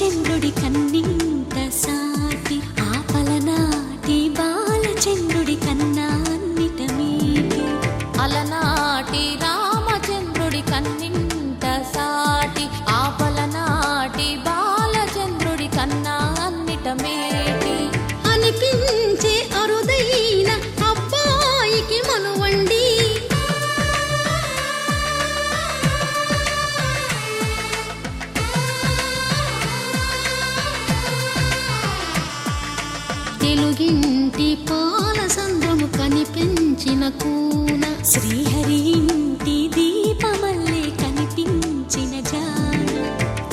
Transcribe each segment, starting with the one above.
బాలచంద్రుడి కన్నింత సాటి ఆపలనాటి బాలచంద్రుడి కన్నా అన్నిట మీటి అలనాటి రామచంద్రుడి కన్నింత సాటి ఆపలనాటి బాలచంద్రుడి కన్నా అన్నిట మేటి అనిపించే అరుదైన అబ్బాయికి మనువండి తెలుగింటి పాలసంద్రము కనిపించిన కూన శ్రీహరి ఇంటి దీపమల్లే కనిపించిన జాన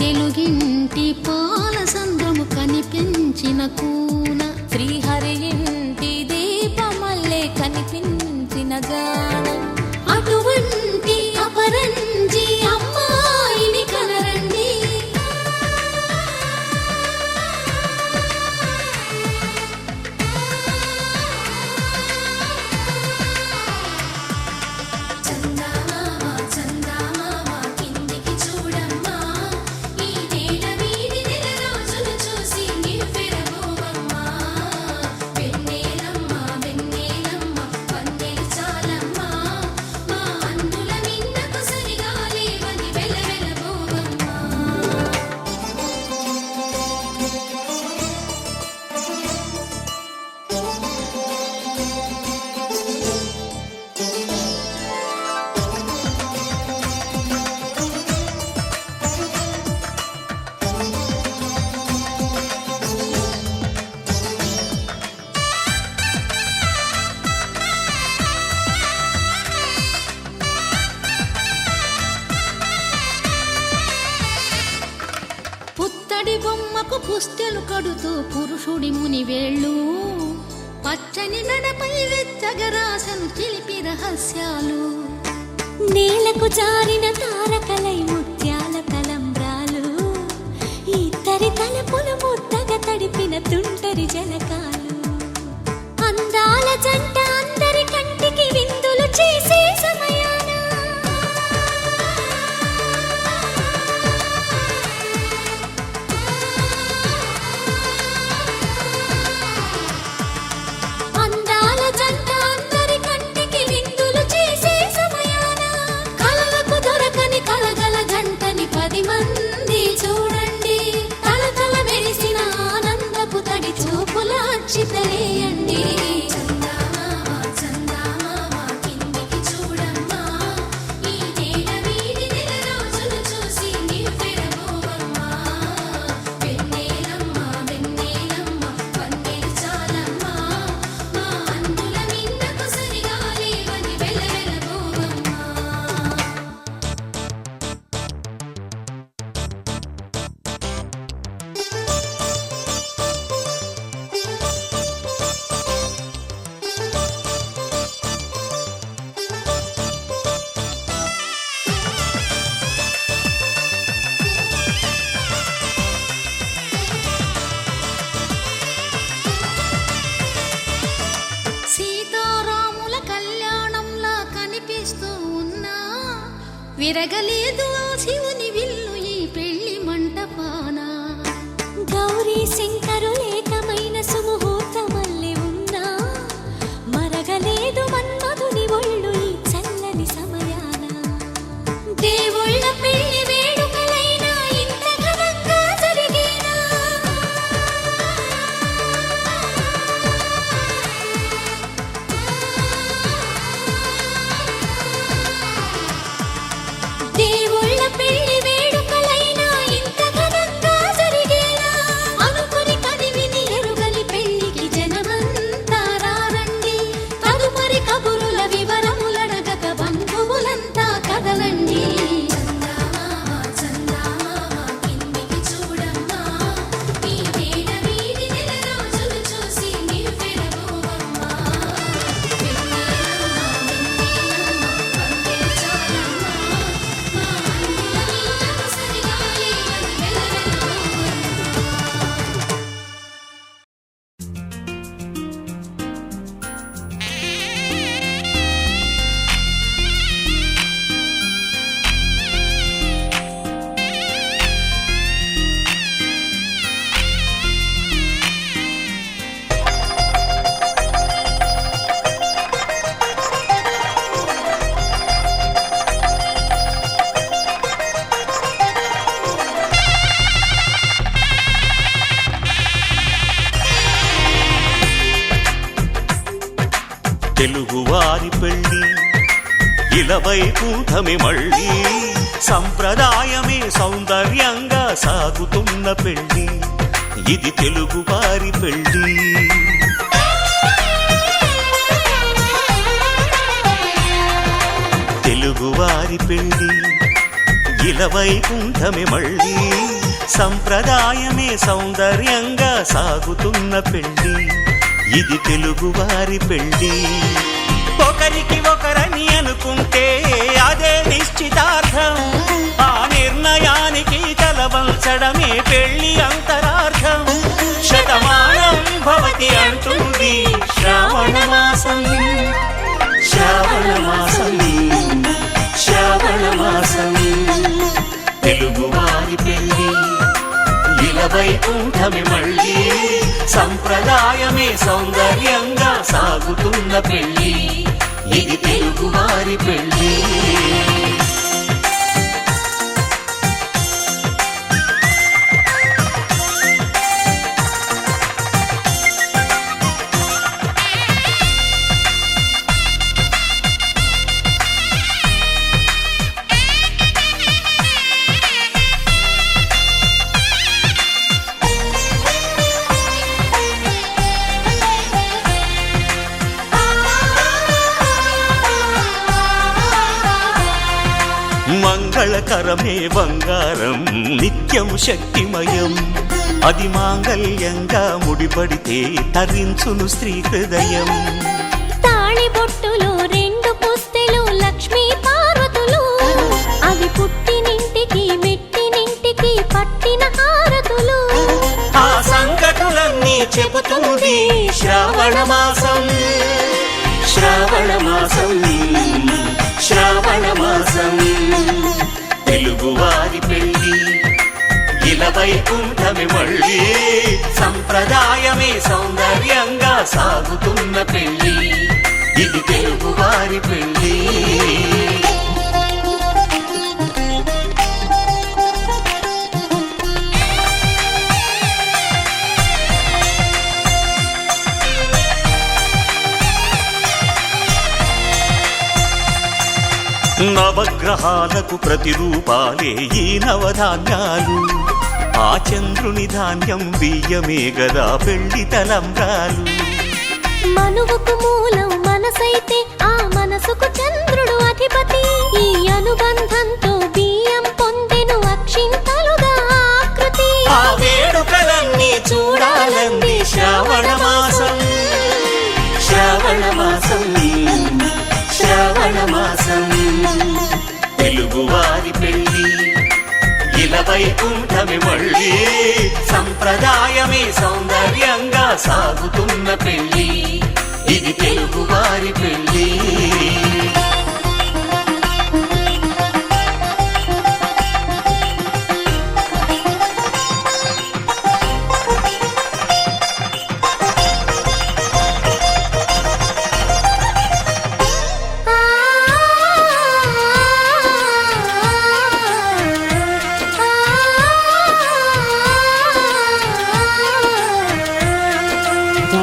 తెలుగింటి పాలసంద్రము కనిపించిన కూన శ్రీహరి ఇంటి దీపమల్లే కనిపించిన జాన అటువంటి అపరంజి అమ్మాయిని కనరండి పుత్తడి బొమ్మకు పుస్తెలు కడుతూ పురుషుడి ముని వేళ్ళు పచ్చని నడపై వెచ్చగరాసను చిలిపి రహస్యాలు నేలకు జారిన తారకలై ముత్యాల తలంబ్రాలు ఇద్దరి తలపులు ముద్దగా తడిపిన తుంటరి జలకాలు అందాల జంట అందరి కంటికి విందులు చేసే సమయాన అందాల జంట అందరి కంటికి విందులు చేసే సమయాన కలలకు దొరకని కలగల జంటని 10 మంది చూడండి తలతల మెరిసిన ఆనందపు తడి చూపుల అచ్చితలేయండి సీతారాముల కళ్యాణంలా కనిపిస్తూ ఉన్నా విరగలేదు ఆ శివుని విల్లు ఈ పెళ్లి మంటపాన గౌరీ శంకరులేకమైన సుముహూర్తమల్లె ఉన్నా మరగలేదు మన్మధుని ఒళ్ళు ఈ చల్లని సమయాన దేవుళ్ళ పెళ్లి వేడుకలైనా ఇంత ఘనంగా జరిగేనా దేవుళ్ళ తెలుగువారి పెళ్ళి ఇలవైకుంఠమే మళ్ళీ సంప్రదాయమే సౌందర్యంగా సాగుతున్న పెళ్ళి ఇది తెలుగువారి పెళ్ళి తెలుగువారి పెళ్ళి ఇలవైకుంఠమే మళ్ళీ సంప్రదాయమే సౌందర్యంగా సాగుతున్న పెళ్ళి ఇది తెలుగువారి పెళ్ళి ఒకరికి ఒకరని అనుకుంటే అదే నిశ్చితార్థం ఆ నిర్ణయానికి తలవంచడమే పెళ్లి అంతరార్థం శతమానం భవతి అంటుంది శ్రావణ మాసం శ్రావణ మాసం శ్రావణ మాసం తెలుగువారి పెళ్ళి ఇలవైకుంఠమే మళ్ళీ సంప్రదాయమే సౌందర్యంగా సాగుతున్న పెళ్ళి ఇది తెలుగువారి పెళ్ళి మంగళకరమే బంగారం నిత్యం శక్తిమయం అది మాంగళ్యంగా ముడిపడితే తరించును స్త్రీ హృదయం తాళి బొట్టులో రెండు పుస్తెలు లక్ష్మీ పార్వతులు అవి పుట్టినింటికి మెట్టినింటికి పట్టిన హారతులు ఆ సంగతులన్నీ చెబుతుంది శ్రావణ మాసం శ్రావణ మాసం శ్రావణ మాసం తెలుగువారి పెళ్ళి ఇలవైకుంఠమే మళ్ళీ సంప్రదాయమే సౌందర్యంగా సాగుతున్న పెళ్ళి ఇది తెలుగువారి పెళ్ళి నవగ్రహాలకు ప్రతిరూపాలే ఈ నవధాన్యాలు ఆ చంద్రుని ధాన్యం బియ్యమే గదా పెళ్లి తలంబ్రాలు మనువుకు మూలం మనసైతే ఆ మనసుకు చంద్రుడు అధిపతి ఈ అనుబంధంతో బియ్యం పొందెను అక్షింతలుగా ఆకృతి ఆ వేడుకలన్నీ చూడాలంది శ్రావణ మాసం శ్రావణ మాసం శ్రావణ మాసం తెలుగువారి పెళ్ళి ఇలవైకుంఠమే మళ్ళీ సంప్రదాయమే సౌందర్యంగా సాగుతున్న పెళ్ళి ఇది తెలుగువారి పెళ్ళి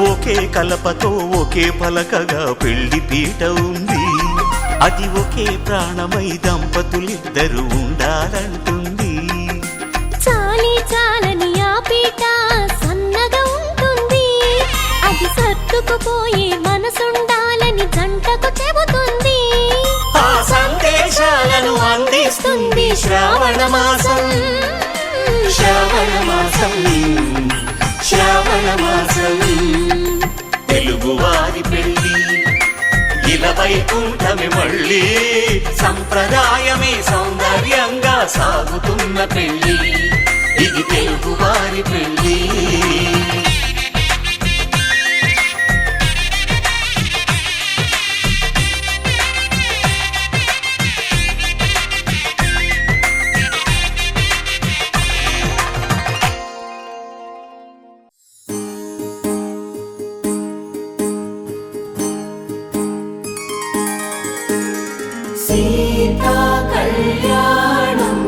ఒకే కలపతో ఒకే పలకగా పెళ్లి పీట ఉంది అది ఒకే ప్రాణమై దంపతులిద్దరు ఉండాలంటుంది చాలి చాలని ఆ పీట సన్నగా ఉంటుంది అది సర్దుకుపోయే మనసుండాలని జంటకు చెబుతుంది ఆ సందేశాలను అందిస్తుంది శ్రావణ మాసం శ్రావణ మాసం శ్రావణ మాసం తెలుగువారి పెళ్ళి ఇలవైకుంఠమే మళ్ళీ సంప్రదాయమే సౌందర్యంగా సాగుతున్న పెళ్ళి ఇది తెలుగువారి పెళ్ళి సీతా కళ్యాణం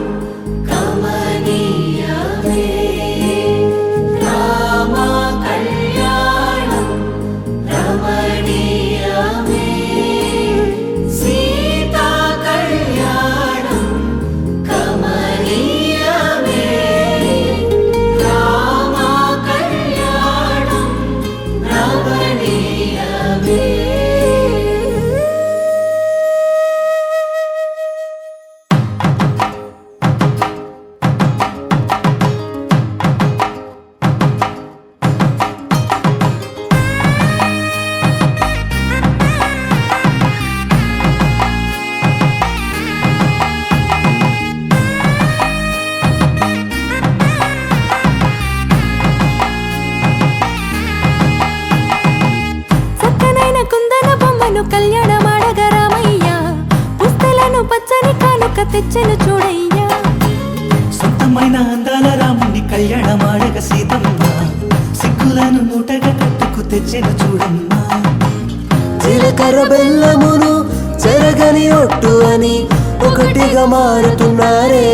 కమనీయమే రామ తెచ్చను చూడయ్యా. సొంతమైన అందాల రాముని కళ్యాణమాడగ సీతమ్మ సిగ్గులను మూటగా కట్టుకు తెచ్చెను చూడమ్మా. జీలకర్ర బెల్లమును చెరగని ఒట్టు అని ఒకటిగా మారుతున్నారే.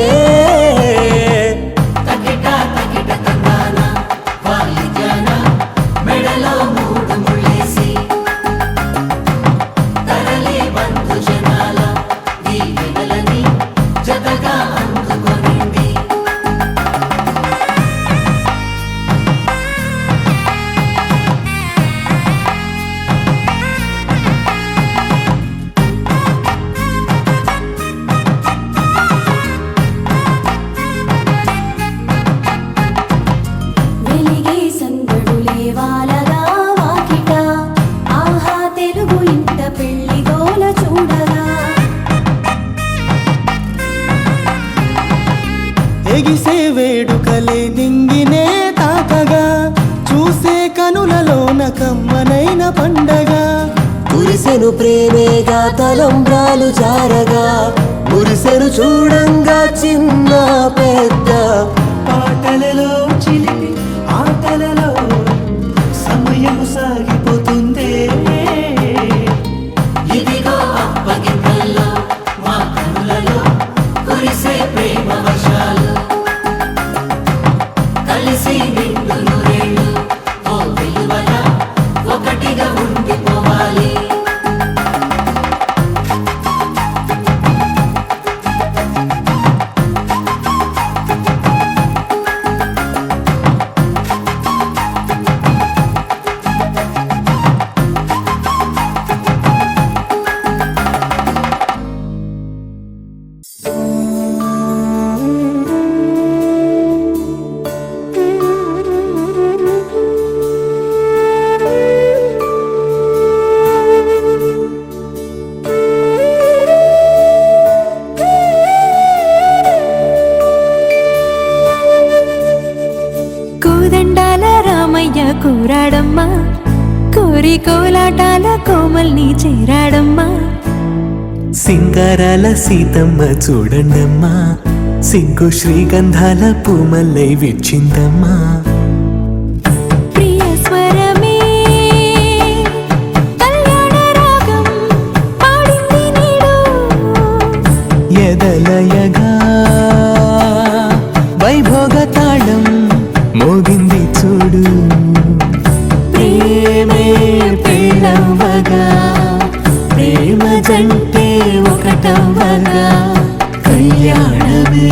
వెలిగే సందడులే వాలగా వాకిట, ఆహా తెలుగు ఇంట పెళ్లి గోల చూడగా. ఎగిసే వేడుకలే నింగినే తాకగా చూసే కనులలోన కమ్మనైన పండగ. కురిసెను ప్రేమేగా తలంబ్రాలు జారగా మురిసెను చూడంగా చిన్న పెద్ద. పాటలలో చిలిపి ఆటలలో సమయము సాగిపోతుందే. ఇదిగో అప్పగింతల్లో మా కనులలో కురిసే ప్రేమ వర్షాలు, కలిసి నిండు నూరేళ్ళు ఓ విలువల ఒకటిగా ఉండిపోవాలి. కోదండాల రామయ్య కూరాడమ్మా, కోరి కోలాటాల కోమల్ని చేరాడమ్మా. సింగారాల సీతమ్మ చూడండమ్మా సిగ్గు శ్రీగంధాల పూమల్లై విచ్చిందమ్మా. ప్రియ స్వరమే కళ్యాణ రాగం పాడింది నీడు, ఎదలయగా వైభోగ తాళం మోగింది చూడు. ప్రేమే పెళ్ళవ్వగా ప్రేమ జంటే ఒకటవ్వగా కళ్యాణమే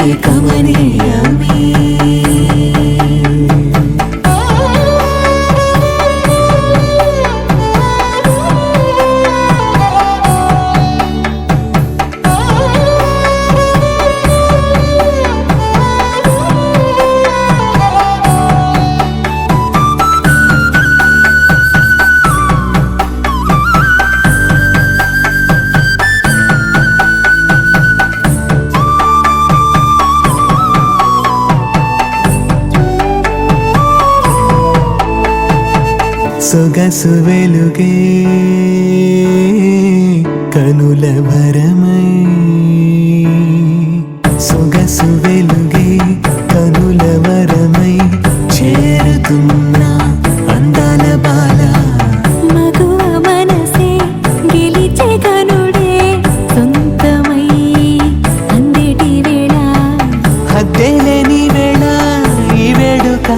ఏకమనీయమే. సొగసు వెలుగే కనుల వరమై, సొగసు వెలుగే కనుల వరమై చేరుతున్న అందాల బాల. మగువ మనసే గెలిచే కనుడే సొంతమై అందేటి వేళ. హద్దేలేని వేళ ఈ వేడుక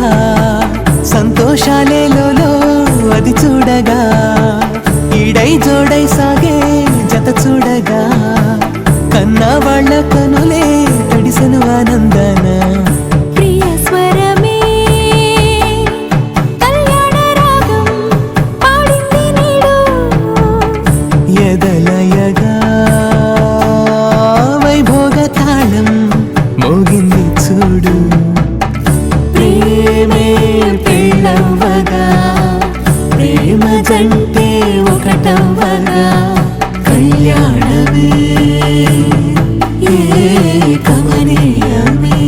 సంతోషాలేలో అది చూడగా ఈడై జోడై సాగే జత చూడగా కన్నా వాళ్ళ కనులే తడిసెను ఆనందన. ప్రియ స్వరమే కళ్యాణ రాగం పాడింది నీడు, ఎదలయగా వైభోగ తాళం మోగింది చూడు. ప్రేమే పెళ్ళవ్వగా ప్రేమ జంటే ఒకటవ్వగా కళ్యాణమే ఏకమనీయమే.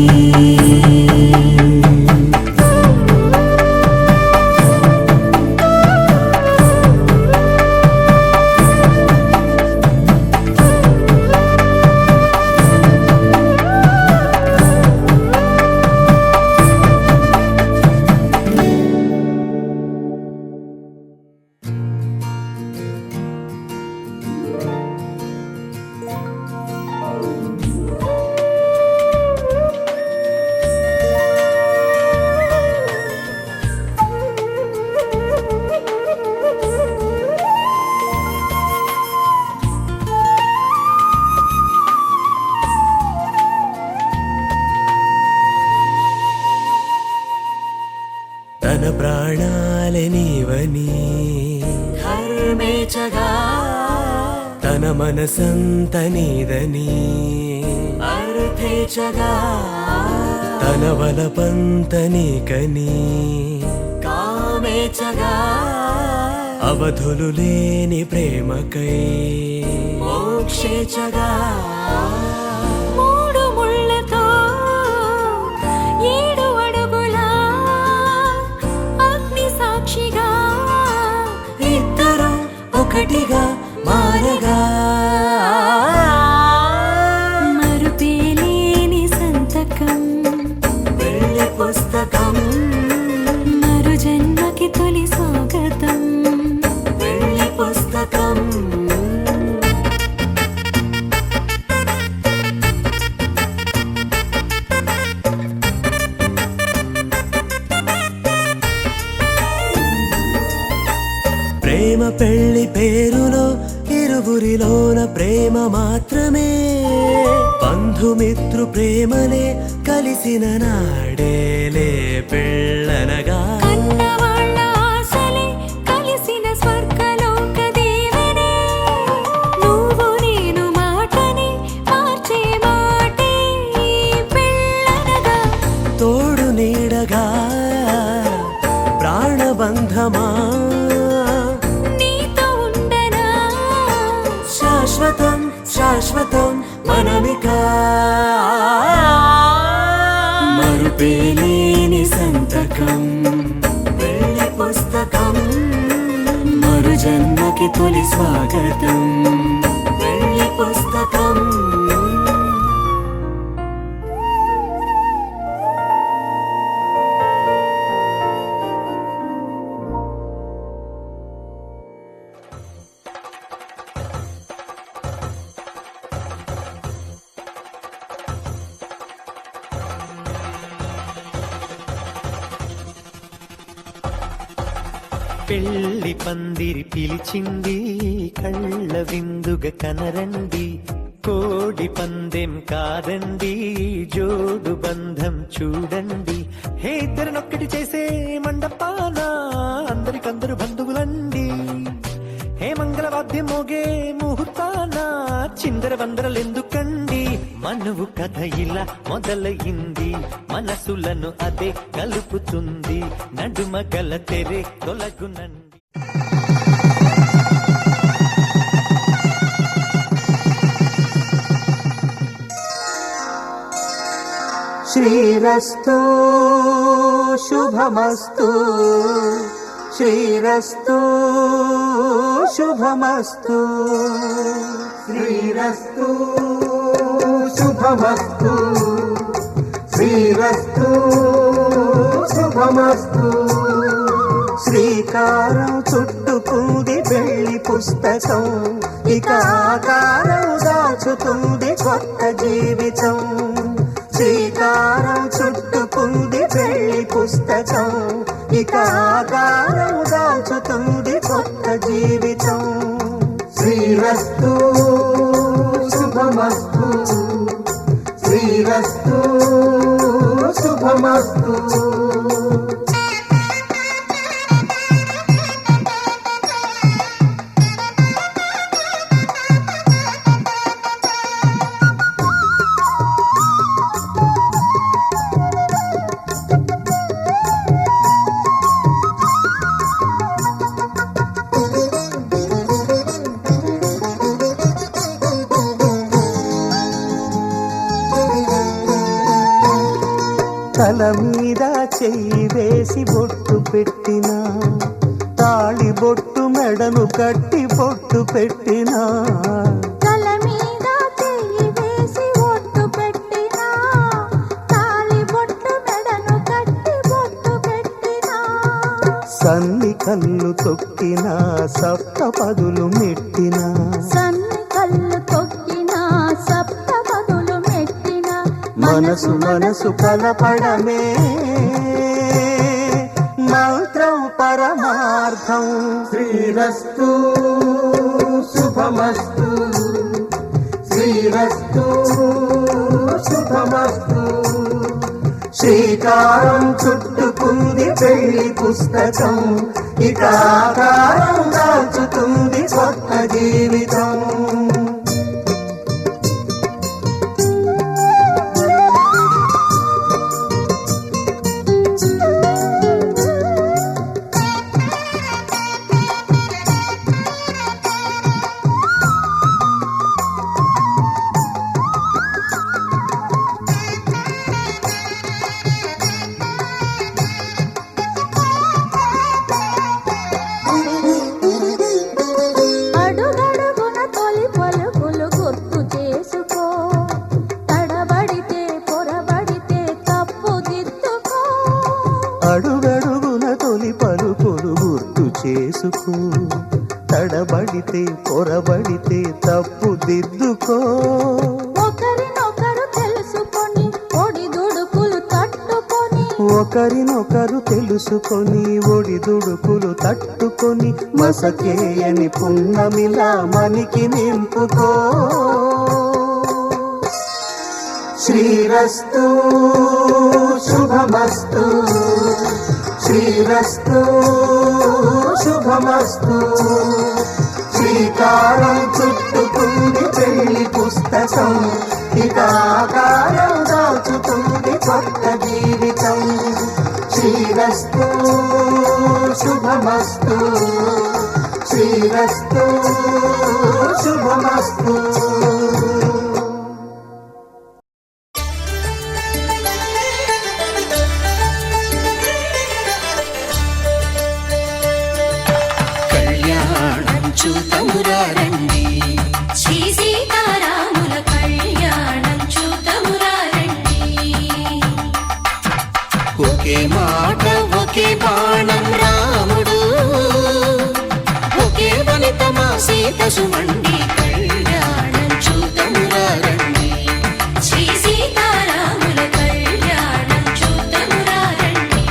ప్రాణాలే నీవని ధర్మేచగా తన మనసంత నీదని అర్థేచగా తన వలపంత నీకని కామేచగా అవధులు లేని ప్రేమకై మోక్షేచగా మూడు ముళ్ళతో 7 అడుగుల అగ్ని సాక్షిగా ఇద్దరు ఒకటిగా మారగా మరుపేలేని సంతకం వెళ్ళి పుస్తకం మరు జన్మకి తొలి స్వాగతం వెళ్ళి పుస్తకం ప్రేమ పెళ్లి పేరులో ఇరువురిలోన ప్రేమ మాత్రమే బంధుమిత్రు ప్రేమలే కలిసిన నాడేలే పెళ్ళనగా కన్నవాళ్ళ ఆశలే కలిసిన స్వర్గలోక దీవెనే నువ్వు నేను మాటని మార్చే మాటే పెళ్ళనగా తోడు నీడగా ప్రాణబంధమా నీతో ఉండనా శాశ్వతం శాశ్వతం మనమిక మరుపేలేని సంతకం వెళ్ళి పుస్తకం మరు జన్మకి తొలి స్వాగతం వెళ్ళి పుస్తకం పెళ్లి పందిరి పిలిచింది కళ్ళ విందుగా కనరండి కోడి పందెం కాదండి జోడు బంధం చూడండి హే ఇద్దరినొక్కటి చేసే మండపాన అందరికందరు బంధువులండి హే మంగళవాద్యం మోగే ముహూర్తాన చిందర వందరలెందుకండి మనువు కథ ఇలా మొదలయింది మనసులను అదే కలుపుతుంది నడుమ గల తెరే తొలగునండి శ్రీరస్తు శుభమస్తు శ్రీరస్తు శుభమస్తు శ్రీరస్తు శుభమస్తు శ్రీరస్తు శుభమస్తు శ్రీకారం చుట్టుకుంది పెళ్లి పుస్తకం ఇక ఆకారం దాచుతుంది కొత్త జీవితం శ్రీకారం చుట్టుకుంది పెళ్లి పుస్తకం ఇక ఆకారం దాచుతుంది కొత్త జీవితం శ్రీరస్తు శుభమస్తు శ్రీరస్తు శుభమస్తు తల మీద చెయ్యి వేసి బొట్టు పెట్టినా తాళి బొట్టు మెడను కట్టి బొట్టు పెట్టినా తల మీద చెయ్యి వేసి ఒట్టు పెట్టినా తాళి బొట్టు మెడను కట్టి బొట్టు పెట్టినా సన్ని కళ్ళు తొక్కినా సప్త పదులు మెట్టినా సన్ని కళ్ళు తొక్కినా సప్త పదులు మెట్టినా మనసు మనసు కలపడమే మంత్రం పరమార్థం శ్రీరస్తు శుభమస్తు శ్రీరస్తు శుభమస్తు శ్రీకారం చుట్టుకుంది పెళ్లి పుస్తకం, ఇక ఆకారం దాచుతుంది కొత్త జీవితం. అడుగడుగున తొలి పలుకులు గుర్తు చేసుకో, తడబడితే పొరబడితే తప్పుదిద్దుకో. అడుగడుగున తొలి పలుకులు గుర్తు చేసుకో, తడబడితే పొరబడితే తప్పు దిద్దుకో. ఒకరినొకరు తెలుసుకొని ఒడిదుడుకులు తట్టుకొని, ఒకరినొకరు తెలుసుకొని ఒడిదుడుకులు తట్టుకొని, మసకేయని పున్నమిలా మనికి నింపుకో. శ్రీరస్తు శుభమస్తు, శ్రీరస్తు శుభమస్తు. శ్రీకారం చుట్టుకుంది పెళ్లి పుస్తకం, ఇక ఆకారం దాచుతుంది కొత్త జీవితం. శ్రీరస్తు శుభమస్తు, శ్రీరస్తు శుభమస్తు. కళ్యాణం చూతమురారండి, శ్రీ సీతారాముల కళ్యాణం చూతమురారండి. ఒకే మాట ఒకే బాణం రాముడు, ఒకే వనిత మా సీత సుమండి. కళ్యాణం చూతమురారండి, శ్రీ సీతారాముల కళ్యాణం చూతమురారండి.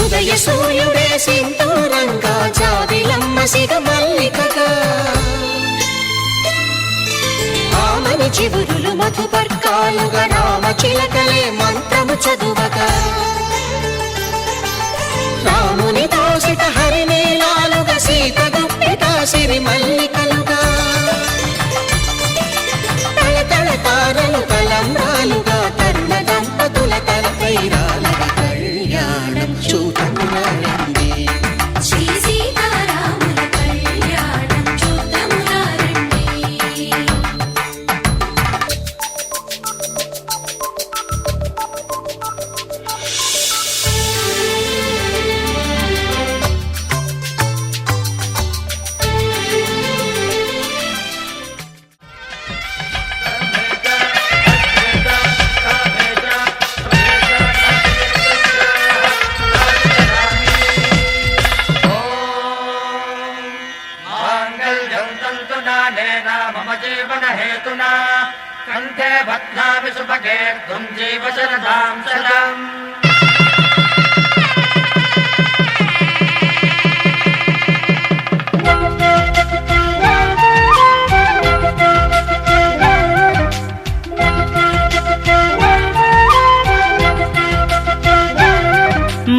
ఉదయ సూర్యుడే సింధూరంగా, జాబిలమ్మ సిగ మల్లికగా, ఆమని చివురులు మధుపర్కాలుగా, రామ చిలకలే మంత్రము చదువగా, రాముని దోసిట హరినీలాలుగా, సీత గుప్పిట సిరి మల్లికలుగా, తళతళ తారలు తలంబ్రాలుగా, తరుణ దంపతుల తలపైరాలుగా. కళ్యాణం చూతమురారండి, శ్రీ సీతారాముల కళ్యాణం చూతమురారండి. मम जीवन हेतुना कंठे बध्नामि सुभगे त्वं जीव शरदां शरम्.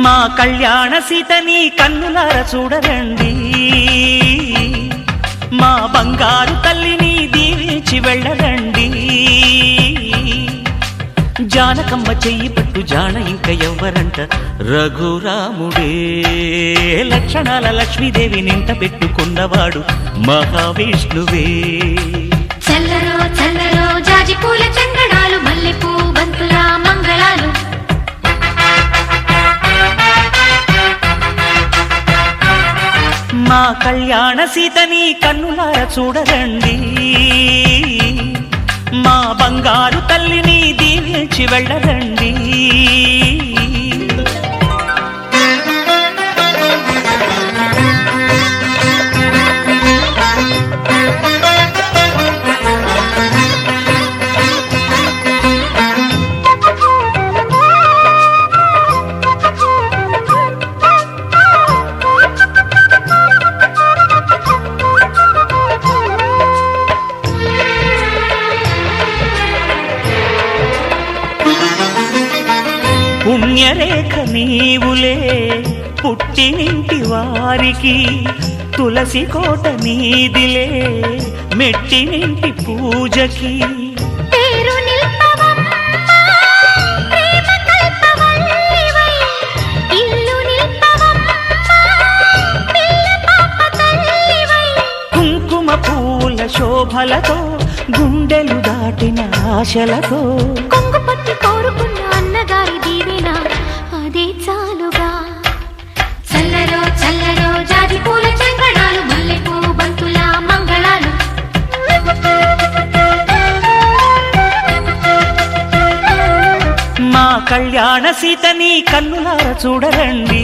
మా కళ్యాణ సీతని కన్నులార చూడరండి, మా బంగారు తల్లిని దీవించి వెళ్ళరండి. జానకమ్మ చెయ్యి పట్టు జాన ఇంక ఎవ్వరంట, రఘురాముడే లక్షణాల లక్ష్మీదేవి నింట పెట్టుకున్నవాడు మహావిష్ణువే. చల్లరో చల్లరో జాజి పూల చందనాలు, మల్లెపూ బంతుల మంగళాలు. మా కళ్యాణ సీతని కన్నులార చూడరండి. మా బంగారు తల్లిని దీవించి వెళ్ళరండి. పుణ్యరేఖ నీవులే పుట్టినింటి వారికి, తులసి కోట నీదిలే మెట్టినింటి పూజకి. పేరు నిల్పవమ్మ ప్రేమ కల్పవల్లివై, ఇల్లు నిల్పవమ్మ పిల్ల పాప తల్లివై. కుంకుమ పూల శోభలతో గుండెలు దాటిన ఆశలతో కొంగు పట్టి కోరుకున్న అన్నగారి దీవెన అదే చాలుగా. చల్లరో చల్లరో జాజి పూల చంగడాలు, మల్లెపూ బంతుల మంగళాలు. మా కళ్యాణ సీతని కన్నులార చూడరండి.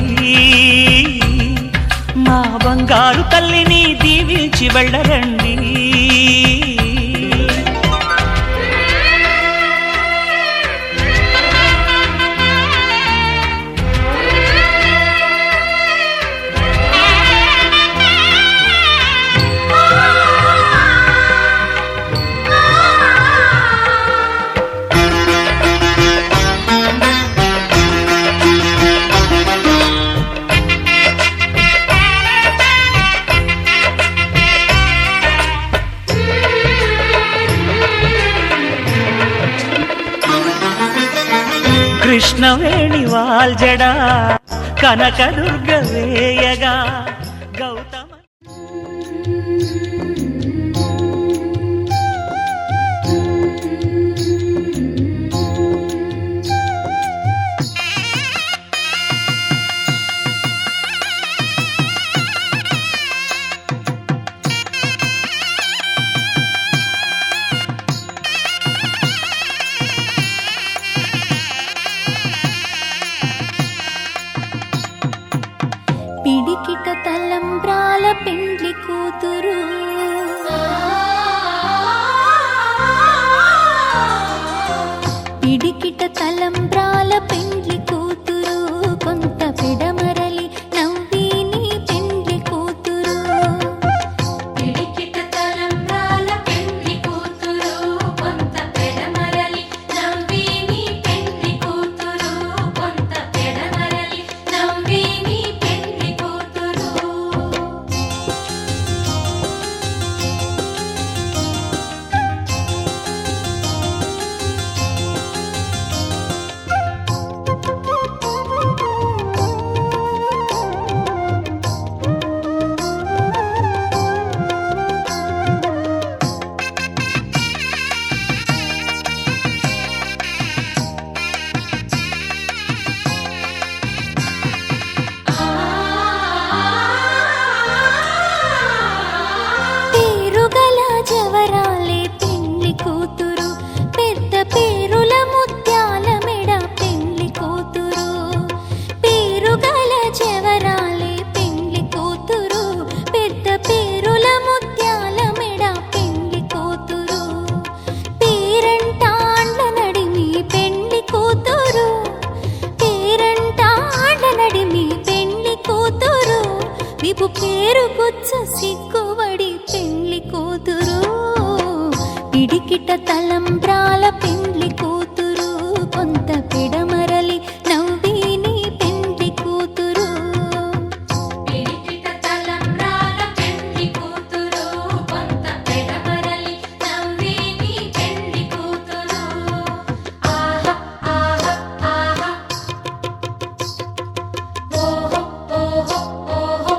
మా బంగారు తల్లిని దీవించి వెళ్ళరండి. కృష్ణవేణి వాల్జడా కనకదుర్గ వేయగా గౌతమ. పిడికిట తలంబ్రాల పెండ్లి కూతురు, పిడికిట తలంబ్రాల పెండ్లి కూతురు, కొంత పిడమరలి నవ్విని పెండ్లి కూతురు. పిడికిట తలంబ్రాల పెండ్లి కూతురు, కొంత పెడమరలి నవ్విని పెండ్లి కూతురు, కొంత పెడమరలి నవ్విని పెండ్లి కూతురు. పేరుగల జవరాలే పెండ్లి కూతురు, పెద్ద పేరుల ముత్యాల మెడ పెండ్లి కూతురు. పేరుగల జవరాలే పెండ్లి కూతురు, పెద్ద పేరుల ముత్యాల మెడ పెండ్లి కూతురు. పేరంటాండ్ల నడిమి పెండ్లి కూతురు, పేరంటాండ్ల నడిమి పెండ్లి కూతురు. విపు పేరు గుచ్చ సిగ్గుబడి పెండ్లి కూతురు. పిడికిట తలంబ్రాల పెండ్లి కూతురు, కొంత పిడమరలి నవ్విని పెండ్లి కూతురు. పిడికిట తలంబ్రాల పెండ్లి కూతురు, కొంత పెడమరలి నవ్విని పెండ్లి కూతురు. ఆహా ఆహా ఆహా, ఓహో ఓహో ఓహో.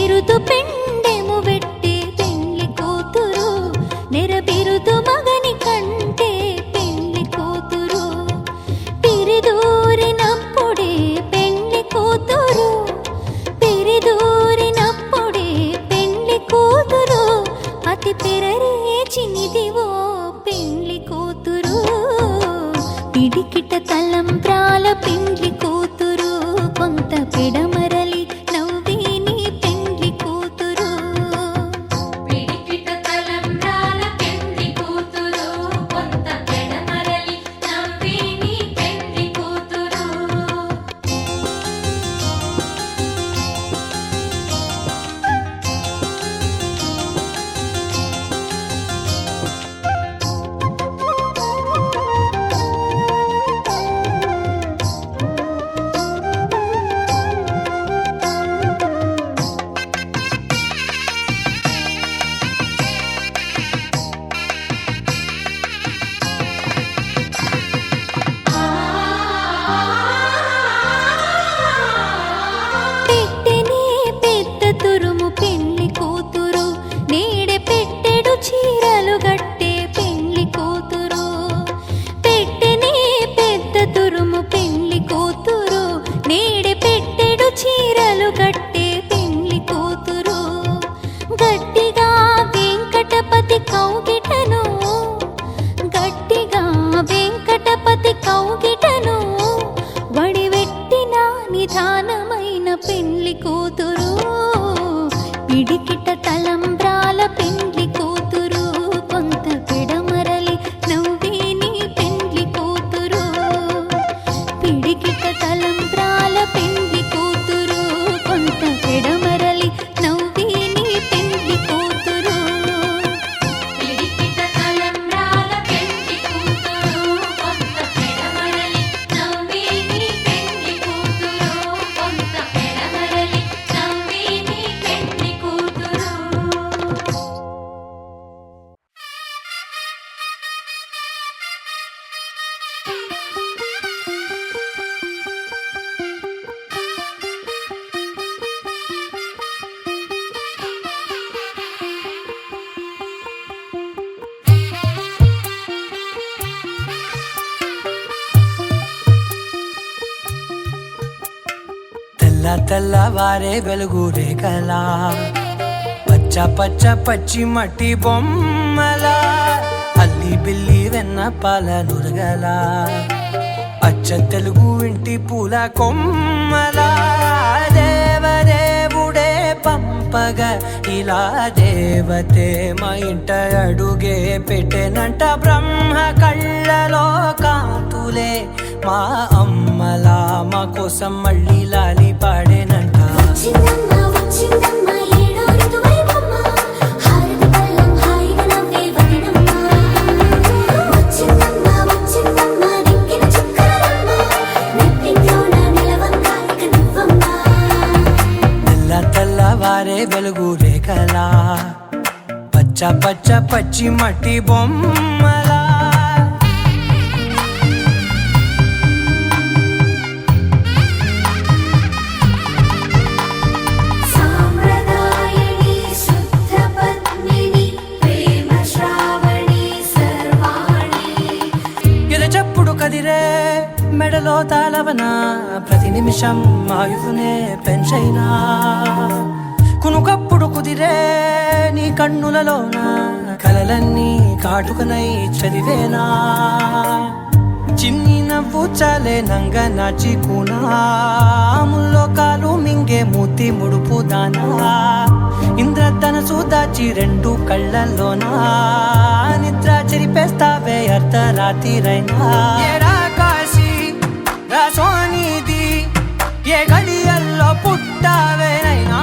బిరుదు పెండెము వెట్టే పెళ్లి కూతురు నెరబిరుదు మగని కంటే పెళ్లి కూతురు పిరిదూరినప్పుడే పెళ్లి కూతురు పిరిదూరినప్పుడే పెళ్లి కూతురు అతి పెరరేచినిదివో పెళ్లి కూతురు పిడికిట తలంబ్రాల పెళ్లి కూతురు కొంత పెడమరలి నవ్వేని పెళ్లి కూతురు పిడికిట తలంబ్రాల పెళ్లి కూతురు కొంత పెడమరలి నవ్వేని పెళ్లి కూతురు పెట్టెనే పెద్ద తురుము పెళ్లి కూతురు నేడే పెట్టెడు చీరలు గట్టే పెళ్లి కూతురు పెట్టెనే పెద్ద తురుము పెళ్లి కూతురు నేడే పెట్టెడు చీరలు గట్టే పెళ్లి కూతురు గట్టిగా వెంకటపతి కౌగిటను గట్టిగా వెంకటపతి కౌగిటను వడివెట్టిన నిధానమైన పెళ్లి కూతురు పిడికిట తలంబ్రాల పెళ్లి కూతురు కొంత పెడమరలి నవ్వేని పెళ్లి కూతురు పిడికిట తలంబ్రాల పెళ్లి కూతురు కొంత పెడమరలి నవ్వేని పెళ్లి కూతురు పిడికిట తలంబ్రాల పెళ్లి కూతురు కొంత పెడమరలి నవ్వేని పెళ్లి కూతురు కొంత పెడమరలి నవ్వేని పెళ్లి కూతురు తెల్ల తెల్లవారే వెలుగు రేఖలా పచ్చ పచ్చ పచ్చి మట్టి బొమ్మలా అల్లి బిల్లి వెన్న పాల నురగలా అచ్చ తెలుగు ఇంటి పూల కొమ్మలా దేవదేవుడే పంపగా ఇలా దేవతే మా ఇంట అడుగే పెట్టెనంట బ్రహ్మ కళ్ళలో కాంతులే మా అమ్మలా మా కోసం మళ్ళీ లాలి పాడేనంట వచ్చిందమ్మ వచ్చిందమ్మ ఏడో ఋతువైవమ్మ హారతి పళ్ళం హాయిగా నవ్వే వదినమ్మ వచ్చిందమ్మ వచ్చిందమ్మ దిక్కిన చుక్కలమ్మ నెట్టింట్లోన నిలవంగా ఇక నువ్వమ్మ తెల్ల తెల్లవారే వెలుగు రేఖలా పచ్చ పచ్చ పచ్చి మట్టి బొమ్మలా సాంప్రదాయని శుద్ధ పద్మిని ప్రేమ శ్రావణి సర్వాణి ఎరచప్పుడు కదిరే మెడలో తాళవన ప్రతి నిమిషం ఆయువునే పెంచైనా కునుకప్పుడు కుదిరే నీ కన్నులలోన కలలన్నీ కాటుకనై చదివేనా చిన్ని నవ్వు చాలే నంగ నాచి కూనాముల్లో కాలు మింగే మూతి ముడుపు దానా ఇంద్రధనసు దాచి రెండు కళ్ళల్లోనా నిద్ర చెరిపేస్తావే అర్ధరాత్రిరైనా ఏడా కాశీ రాసోనిది ఏ గడియల్లో పుట్టావేనైనా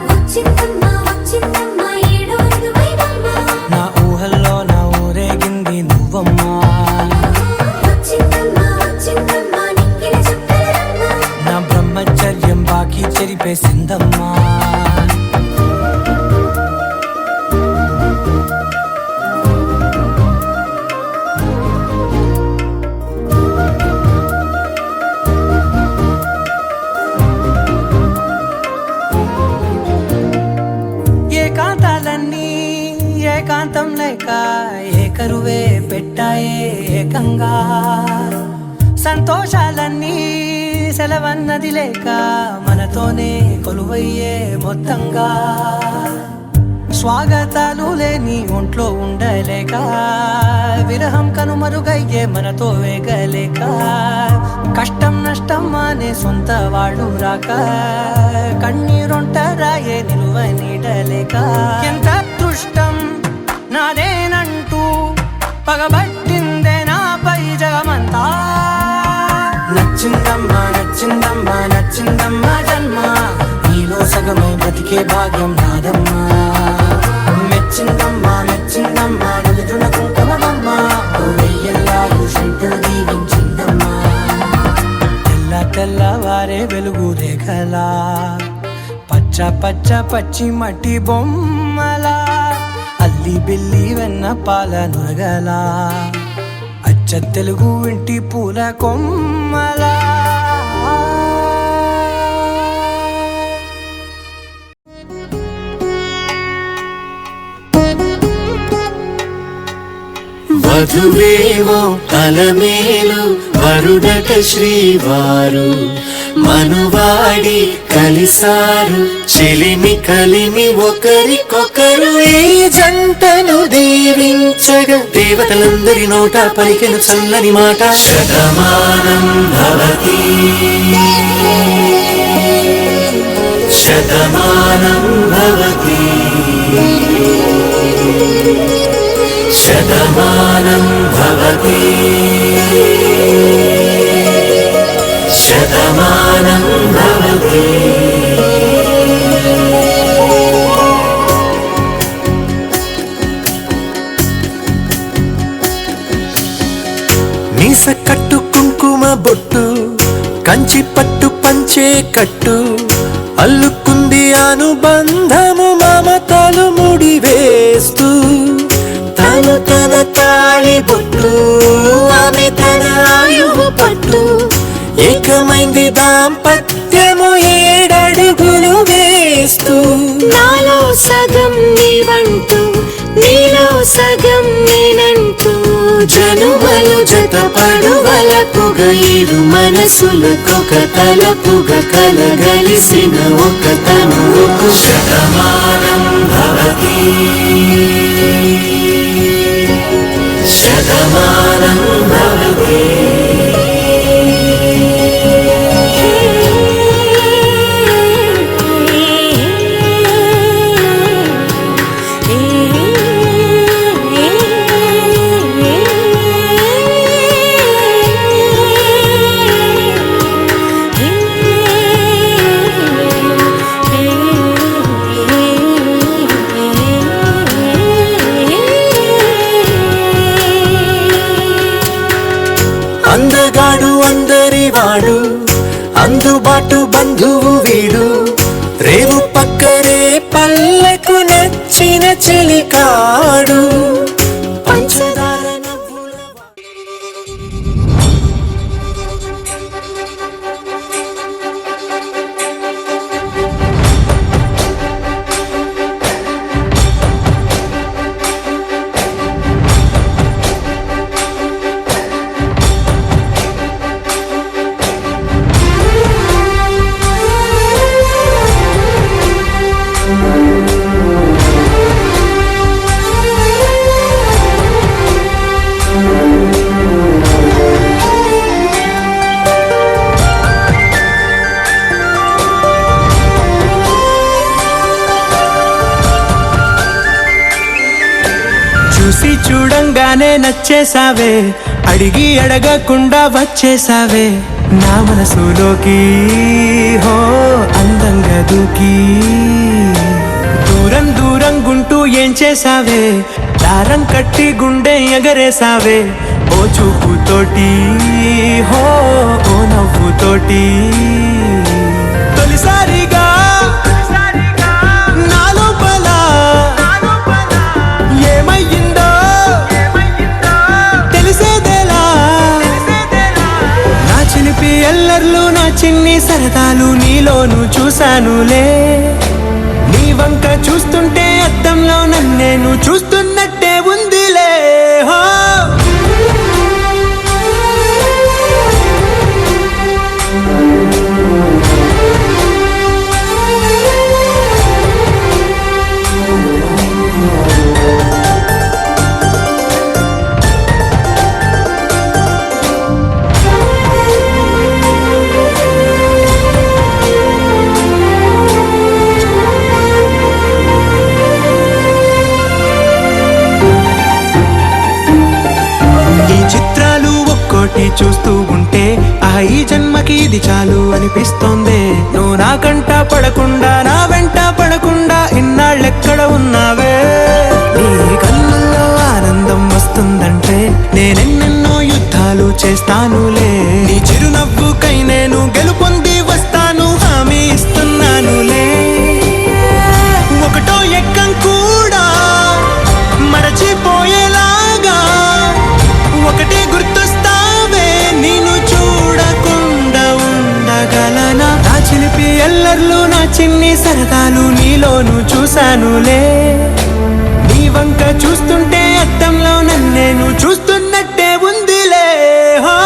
వచ్చిందమ్మ వచ్చిందమ్మ ఏడో ఋతువైవమ్మ నా ఊహల్లో నా ఊరేగింది నువ్వమ్మా వచ్చిందమ్మ వచ్చిందమ్మ నిక్కిన చుక్కలమ్మ నా బ్రహ్మచర్యం బాకీ చెరిపేసిందమ్మా ఏకాంతం లేక ఏకరువే పెట్టాయే ఏకంగా సంతోషాలన్నీ సెలవన్నది లేక మనతోనే కొలువయ్యే మొత్తంగా స్వాగతాలు లేని ఒంట్లో ఉండలేక విరహం కనుమరుగయ్యే మనతో వేగలేక కష్టం నష్టం అనే సొంత వాళ్ళు రాక కన్నీరొంటరాయే నిలువ నీడలేక ఎంత అదృష్టం నాదేనంటూ పగబట్టిందే నాపై జగమంతా నచ్చిందమ్మా నచ్చిందమ్మా నచ్చిందమ్మా జన్మ నీలో సగమై బతికే భాగ్యం నాదమ్మా మెచ్చిందమ్మా మెచ్చిందమ్మా నిలుచున కుంకుమమ్మా వెయ్యల్లాలు శంకులు దీవించిందమ్మా తెల్ల తెల్లవారే వెలుగు రేఖలా పచ్చ పచ్చ పచ్చి మట్టి బొమ్మలా అల్లి బిల్లి వెన్న పాల నురగలా అచ్చ తెలుగు ఇంటి పూల కొమ్మలా వధువేమో అలమేలు వరుడట శ్రీవారు మనువాడి కలిసారు చెలిమి కలిమి ఒకరికొకరు ఈ జంటను దీవించగా దేవతలందరి నోట పలికెను చల్లని మాట శతమానం భవతి శతమానం భవతి శతమానం భవతి శతమానం భవతి మీస కట్టు కుంకుమ బొట్టు కంచి పట్టు పంచే కట్టు అల్లుకుంది అనుబంధము మమతలు ముడివేస్తూ తను తన తాళి బొట్టు ఆమె తన ఆయువు పట్టు ఏకమైంది దాంపత్యము 7 అడుగులు వేస్తూ నాలో సగం నీవంటూ నీలో సగం నేనంటూ జనుమలు జతపడువలపుగ ఇరు మనసులకొక తలపుగ కలగలిసిన ఒక తనువుకు శతమానం భవతి శతమానం భవతి అందగాడు అందరివాడు అందుబాటు బంధువు వీడు రేవు పక్కరే పల్లెకు నచ్చిన చెలికాడు పంచదార నవ్వుల చూసి చూడంగానే నచ్చేసావే అడిగి అడగకుండా వచ్చేసావే నా మనసులోకి హో అందంగా దూకి దూరం దూరం గుంటూ ఏం చేసావే దారం కట్టి గుండె ఎగరేసావే ఓ చూపుతోటి హో ఓ నవ్వుతోటి తొలిసారిగా నా లోపల ఏమయ్యిందో తెలిసేదేలా నా చిలిపి ఎల్లర్లు నా చిన్ని సరదాలు నీలోను చూశానులే నీ వంక చూస్తుంటే అద్దంలో నన్నేను చూస్తున్నట్టు చూస్తున్నట్టే ఉందిలే హో. చూస్తూ ఉంటే ఈ జన్మకి ఇది చాలు అనిపిస్తోంది. నువ్వు నా కంట పడకుండా నా వెంట పడకుండా ఇన్నాళ్ళెక్కడ ఉన్నావే. నీ కళ్ళల్లో ఆనందం వస్తుందంటే నేనెన్నెన్నో యుద్ధాలు చేస్తానులే. నీ చిరునవ్వుకై నేను గెలుపొంది వస్తాను హామీ ఇస్తున్నానులే. ఒకటో ఎక్కం కూడా మరచిపోయేలాగా ఒకటే గుర్తొస్తావే. నిన్ను చూడకుండా ఉండగలనా. నా చిలిపి ఎల్లర్లు నా చిన్ని సరదాలు నీలోను చూశానులే. నీ వంక చూస్తుంటే అద్దంలో నన్నేను చూస్తున్నట్టే ఉందిలే హో.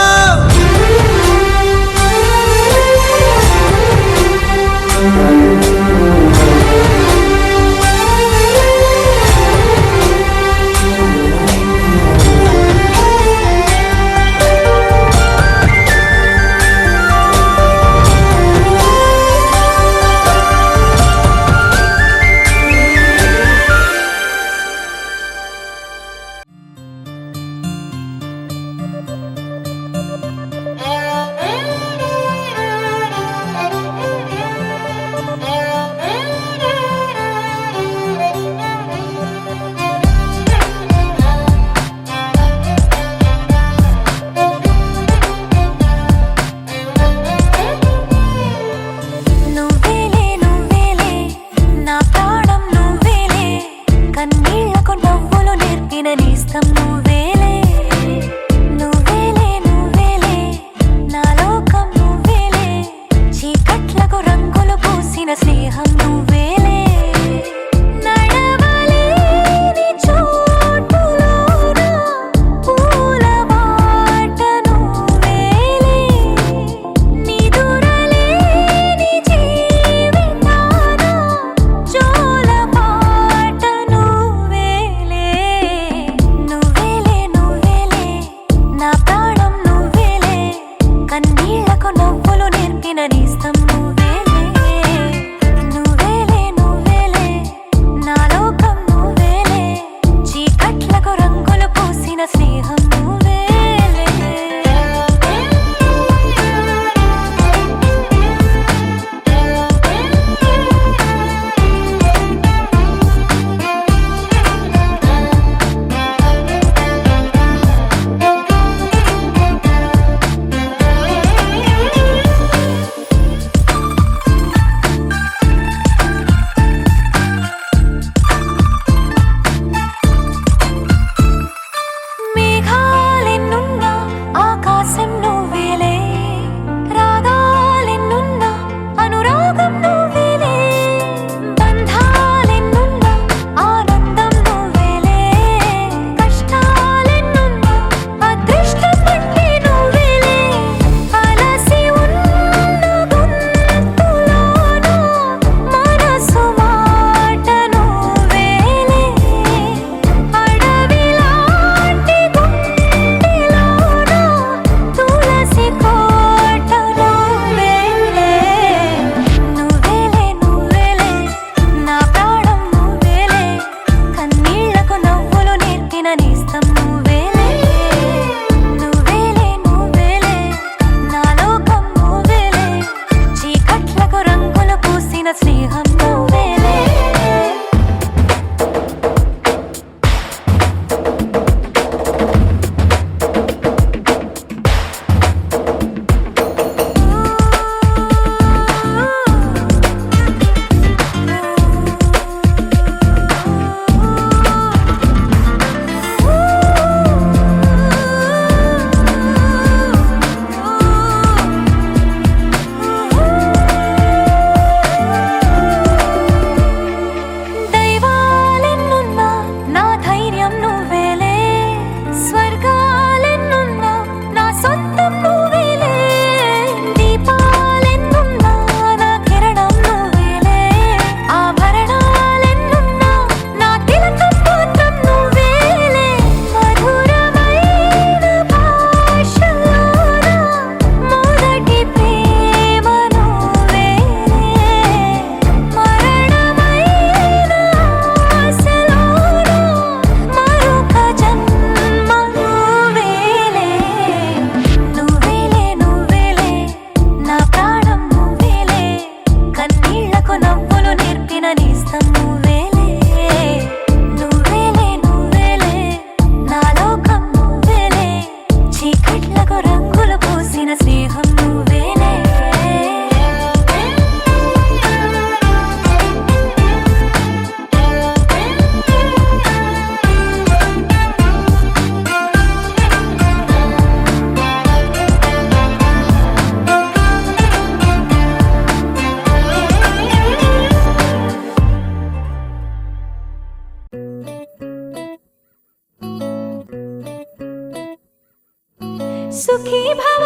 సుఖీ భవ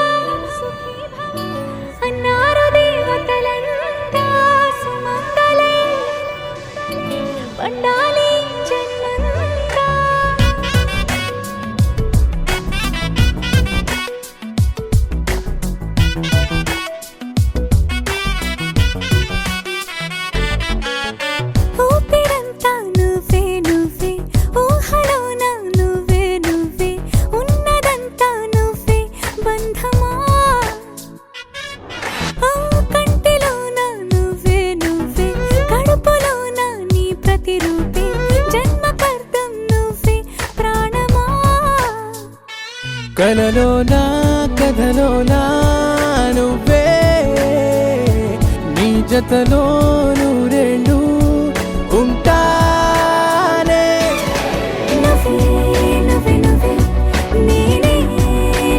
అన్నారు దేవతలంతా సుమంగళే పండాలి జన్మంతా ఊపిరంతా నువ్వే నువ్వే ఊహలోన నువ్వే నువ్వే ఉన్నదంతా నువ్వే బంధమా ఆ కంటిలోన నువ్వే నువ్వే కడుపులోన నీ ప్రతిరూపే జన్మకర్తం నువ్వే ప్రాణమా కలలోనా కథలోనా నువ్వే నీ జతలో నూరేళ్ళు ఉంటానే నువ్వే నువ్వే నువ్వే నేనే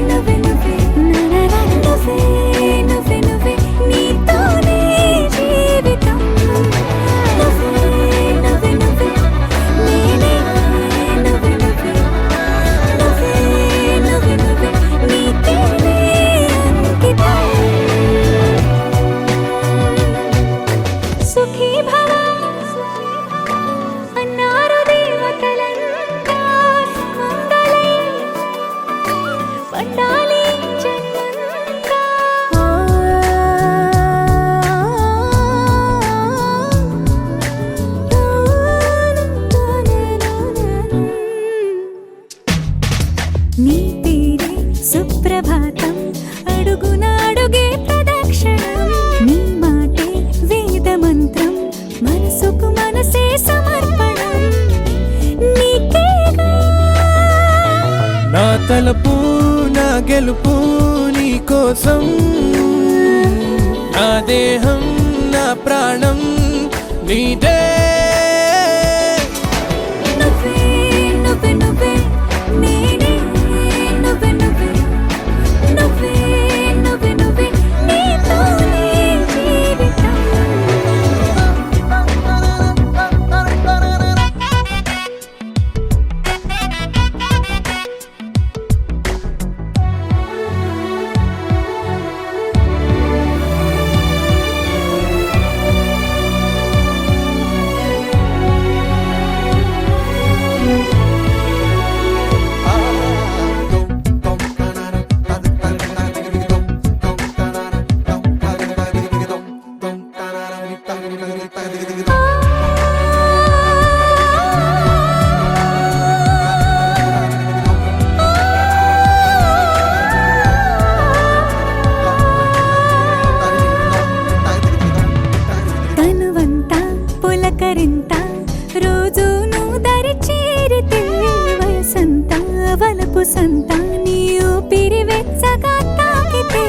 నువ్వే నువ్వే నరర నువ్వే నువ్వే నువ్వే నీతోనే జీవితం నువ్వే నువ్వే నువ్వే నేనే నువ్వే నువ్వే నువ్వే నువ్వే నువ్వే నీకేనే అంకితం సుఖీ భవ అన్నారు దేవతలంతా సుమంగళే పండాలి జన్మంతా నీ పేరే సుప్రభాతం అడుగున అడుగే ప్రదక్షిణం నీ మాటే వేద మంత్రం మనసుకు మనసే సమర్పణం నీకేగా నా తలపు నా గెలుపు నీ కోసం నా దేహం నా ప్రాణం నీదే నువ్వే నువ్వే నువ్వే నేనే నువ్వే నువ్వే నువ్వే నువ్వే నువ్వే నీతోనే జీవితం తనువంతా పులకరింత రోజు నువ్వు దరి చేరితే వయసంతా వలపు సంత నీ ఊపిరి వెచ్చగా తాకితే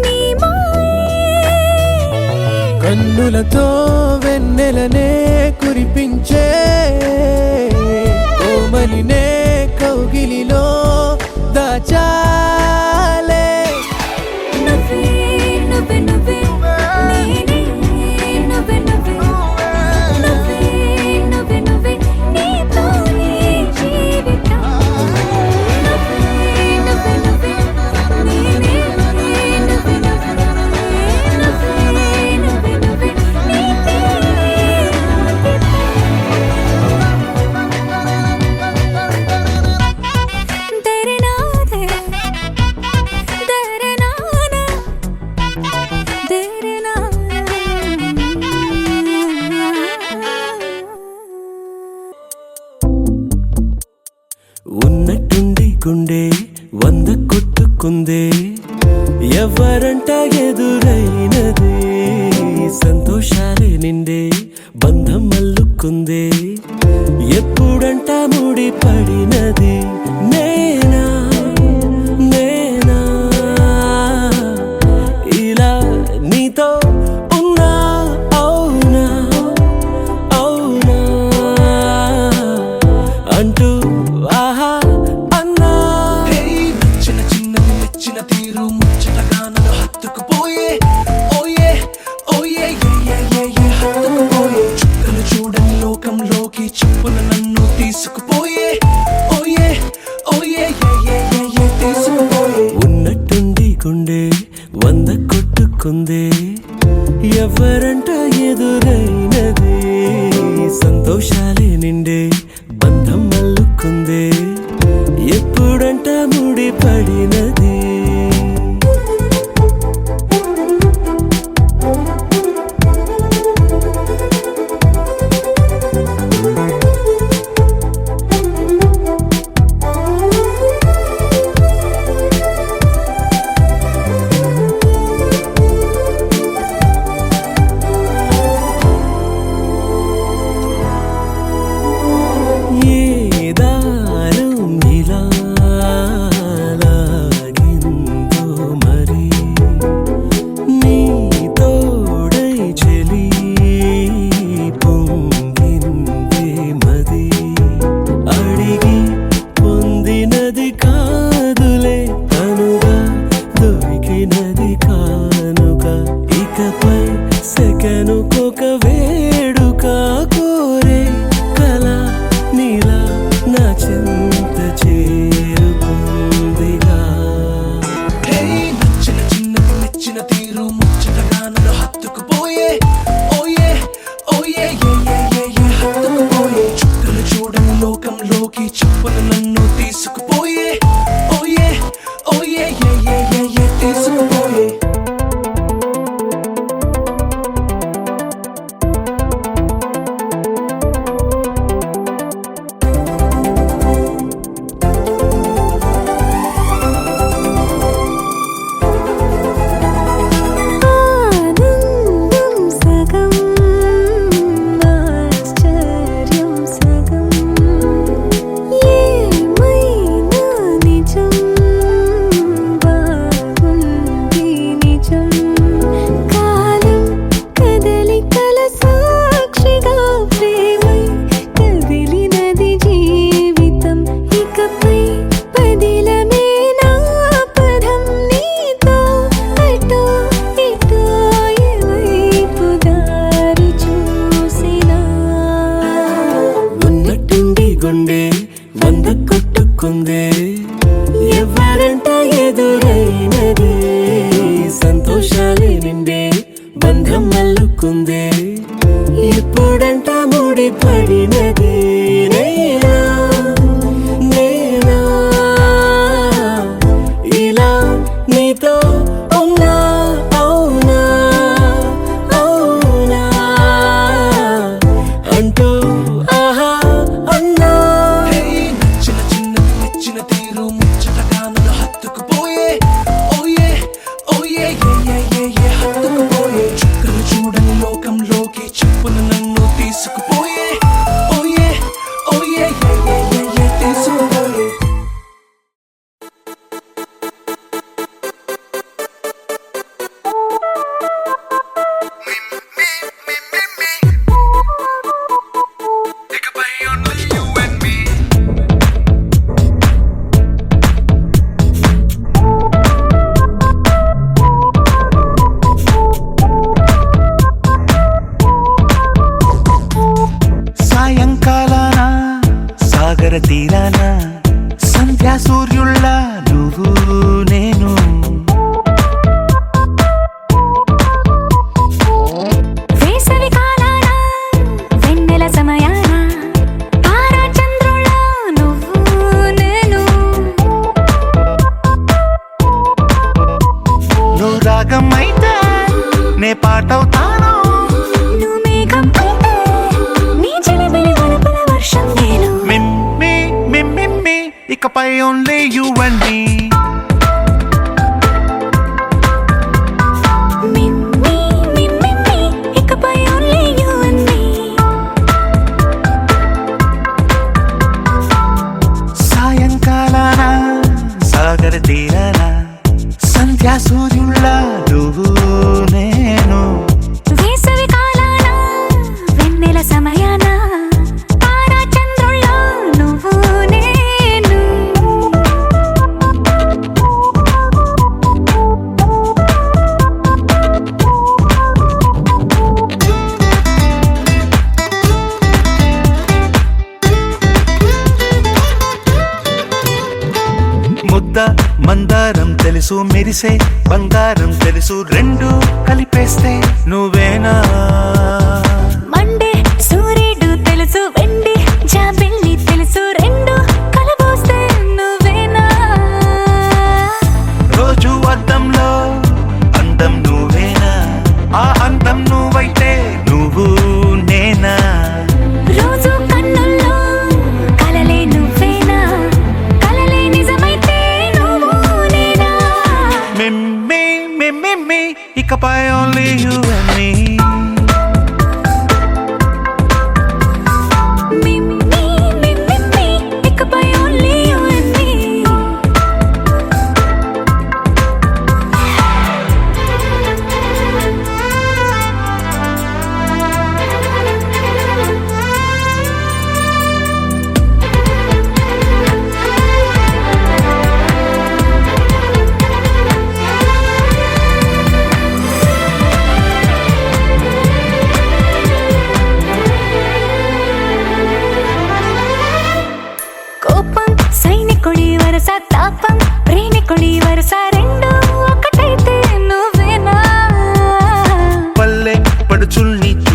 నీ మాయే కన్నులతో వెన్నెలనే కురిపించే కోమలినే కౌగిలిలో దాచాలే నువ్వే నువ్వే నువ్వే నేనే నువ్వే నువ్వే నువ్వే నువ్వే నువ్వే నీతోనే జీవితం నువ్వే నువ్వే నువ్వే నేనే నువ్వే నువ్వే నువ్వే నువ్వే నువ్వే నీకేనే అంకితం తెరే నాదే తెరే నానా తెరే ఉన్నట్టుండి గుండె 100 కొట్టుకుందే ఎవరంట ఎదురైనదే సంతోషాలే నిండే బంధం అల్లుకుందే ఎప్పుడంట ముడి పడినది నేనా నేనా ఇలా నీతో ఉన్నా అవునా అవునా అంటూ ఆహా అన్నా చిన్న చిన్న మెచ్చిన తీరు ముచ్చటగా నన్ను హత్తుకుపోయి వేడుక కోరే కల నీలా నా చింత చేరుకుందిగా. హే నచ్చిన చిన్నది మెచ్చిన తీరు ముచ్చటగా నన్ను హత్తుకుపోయే ఓయే ఓయే ఏ ఏ ఏ ఏ హత్తుకుపోయే. చుక్కలు చూడని లోకంలోకి చెప్పున నన్ను తీసుకుపోయే ఓయే ఓయే ఏ ఏ ఏ ఏ తీసుకుపోయే. ఆనందం సగం ఆశ్చర్యం సగం ఏమైనా నిజం బాగుంది నిజం కాలం కదలికల సాక్షిగా ప్రేమై కదిలినది జీవితం ఇకపై పదిలమే నా పదం నీతో అటో ఇటో ఎవైపు దారి చూసినా ఉన్నట్టుండి గుండె వంద కొట్టుకుందే ఎవరంట ఎదురైనదే. సంతోషాలే నిండే బంధం అల్లుకుందే ఎప్పుడంట ముడిపడినదే. నేనా నేనా ఇలా నీతో ఉన్నా అవునా అవునా అంటూ ఆహా అన్నా. నచ్చిన చిన్నది మెచ్చిన తీరు ముచ్చటగా నన్ను హత్తుకుపోయే ఓయే ఓయే ఏ ఏ ఏ ఏ హత్తుకుపోయే. చుక్కలు చూడని లోకంలోకి చెప్పున నన్ను తీసుకుపోయే ఓయే ఓయే ఏ ఏ ఏ ఏ తీసుకుపోయే. సాయంకాలాన సాగర తీరాన సంధ్యా సూర్యుళ్ళ నువ్వు నేను వేసవి కాలాన వెన్నెల సమయాన తారా చంద్రుళ్ళ నువ్వు నేను నువ్వు రాగం అయితే నే పాటవుతాను. నువ్వు మేఘం అయితే నీ చిలిబిలి వలపుల వర్షం నేను మిమ్మి మిమ్మి ఇకపై ఓన్లీ యు అండ్ మీ. మిమ్మి మిమ్మి ఇకపై ఓన్లీ యు అండ్ మీ సాయంకాలాన సాగర తీరాన సంధ్యా సూర్యుళ్ళ నువ్వు నేను వేసవి కాలాన వెన్నెల సమయాన తారా చంద్రుళ్ళ నువ్వు నేను ముద్ద మందారం తెలుసు మెరిసే బంగారం తెలుసు రెండు కలిపేస్తే నువ్వేనా. మండే సూర్యుడు తెలుసు వెండి జాబిల్లి తెలుసు రెండు కలబోస్తే నువ్వేనా. రోజు అద్దంలో అందం నువ్వేనా ఆ అందం నువ్వైతే నువ్వు నేనా. రోజు కన్నుల్లో కలలే నువ్వేనా కలలే నిజమైతే నువ్వు నేనా. మిమ్మి మిమ్మి ఇకపై ఓన్లీ యు అండ్ మీ.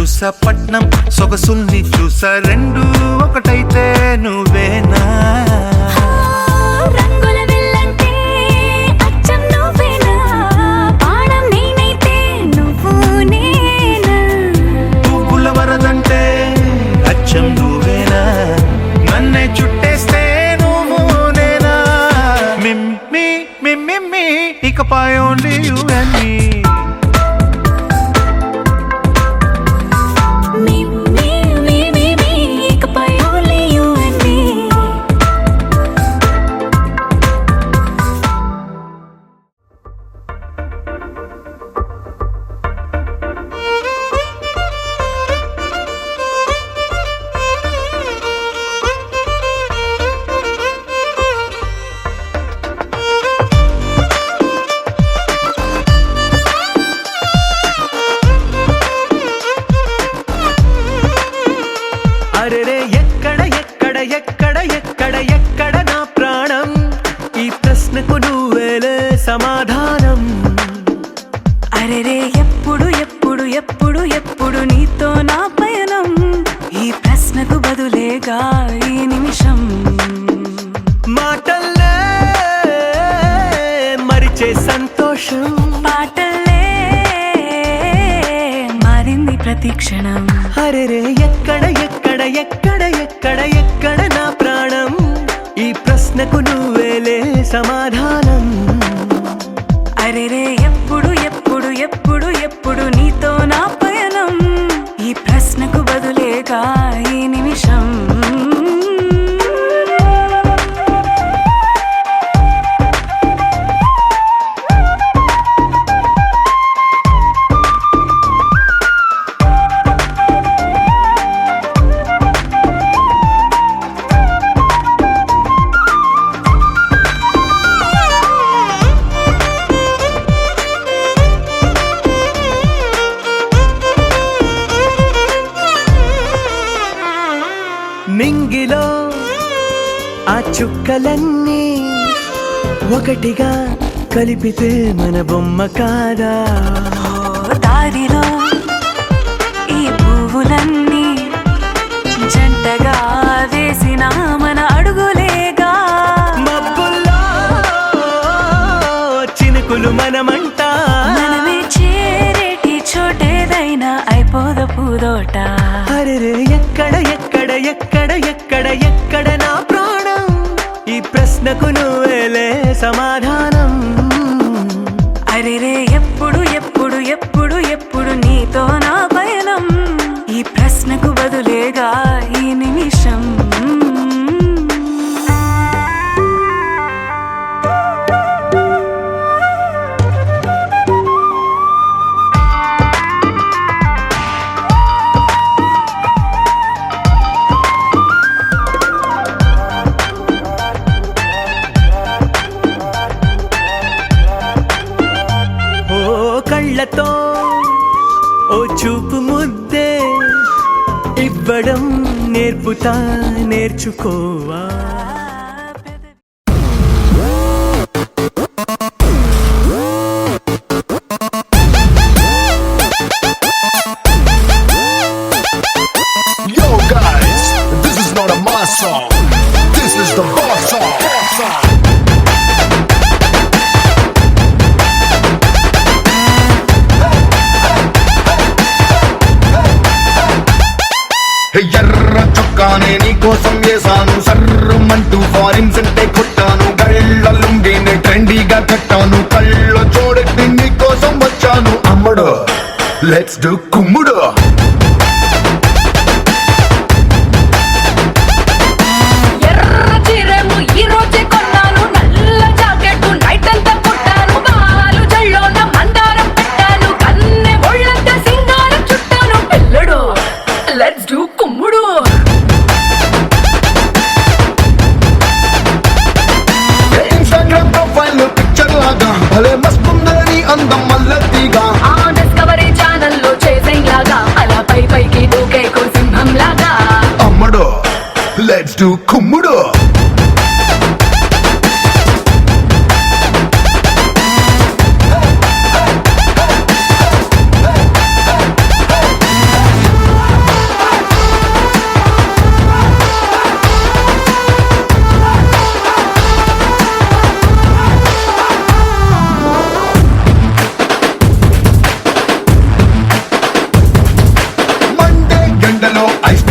చూసా పట్నం సొగసుల్ని చూసా రెండు ఒకటైతే నువ్వేనా రంగుల వెల్లంటే అచ్చం నువ్వేనా బాణం నేనైతే నువ్వు నేనా పువ్వుల వరదంటే అచ్చం నువ్వేనా నన్నే చుట్టేస్తే నువ్వు నేనా మిమ్మి మిమ్మి ఇకపై ఓన్లీ యు అండ్ మీ అరెరే ఎక్కడ ఎక్కడ ఎక్కడ ఎక్కడ ఎక్కడ నా ప్రాణం ఈ ప్రశ్నకు నువ్వేలే సమాధానం అరెరే ఎప్పుడు ఎప్పుడు ఎప్పుడు ఎప్పుడు నీతో నా పయనం ఈ ప్రశ్నకు బదులేగా ఈ నిమిషం మాటల్లే మరిచే సంతోషం పాటలే మారింది ప్రతి క్షణం అరెరే ఎక్కడ ఎక్కడ ఎక్కడ ఎక్కడ ఎక్కడ నా ప్రాణం ఈ ప్రశ్నకు నువ్వేలే సమాధానం అరెరే ఎప్పుడు ఎప్పుడు ఎప్పుడు ఎప్పుడు నీతో నా పయనం ఈ ప్రశ్నకు బదులేగా ఈ నిమిషం నింగిలో ఆ చుక్కలన్నీ ఒకటిగా కలిపితే మన బొమ్మ కాదా దారిలో ఈ పువ్వులన్నీ జంటగా వేసిన మన అడుగులేగా మబ్బుల్లో చినుకులు మనమంట మనమే చేరేటి చోటేదైనా అయిపోద పూదోట అరెరే ఎక్కడ ఎక్కడ ఎక్కడ ఎక్కడ ఎక్కడ నా ప్రాణం ఈ ప్రశ్నకు నువ్వేలే సమాధానం అరెరే ఎప్పుడు ఎప్పుడు ఎప్పుడు ఎప్పుడు నీతో నా పయనం ఈ ప్రశ్నకు బదులేగా ఈ నిమిషం కళ్ళతో ఓ చూపు ముద్దే ఇవ్వడం నేర్పుతా నేర్చుకోవా Yo guys, this is not a mass song. This is the boss song. ఎర్ర చొక్కానే నీకోసం వేసాను సర్రమంటూ ఫారిన్స్ అంటే కొట్టాను గళ్ళ లుంగిని ట్రెండీగా కట్టాను కళ్ళ చూడెట్టి నీకోసం వచ్చాను అమ్మడు లెట్స్ డు కుమ్ముడు ఇన్స్టాగ్రామ్ ప్రొఫైల్ పిక్చర్ లాగా భలే మస్తుందని అందం మల్లతిగా డిస్కవరీ ఛానల్లో చేసేలాగా అలా పై పైకి దూకే సింహం లాగా అమ్మడు లెట్స్ డు కుమ్ముడు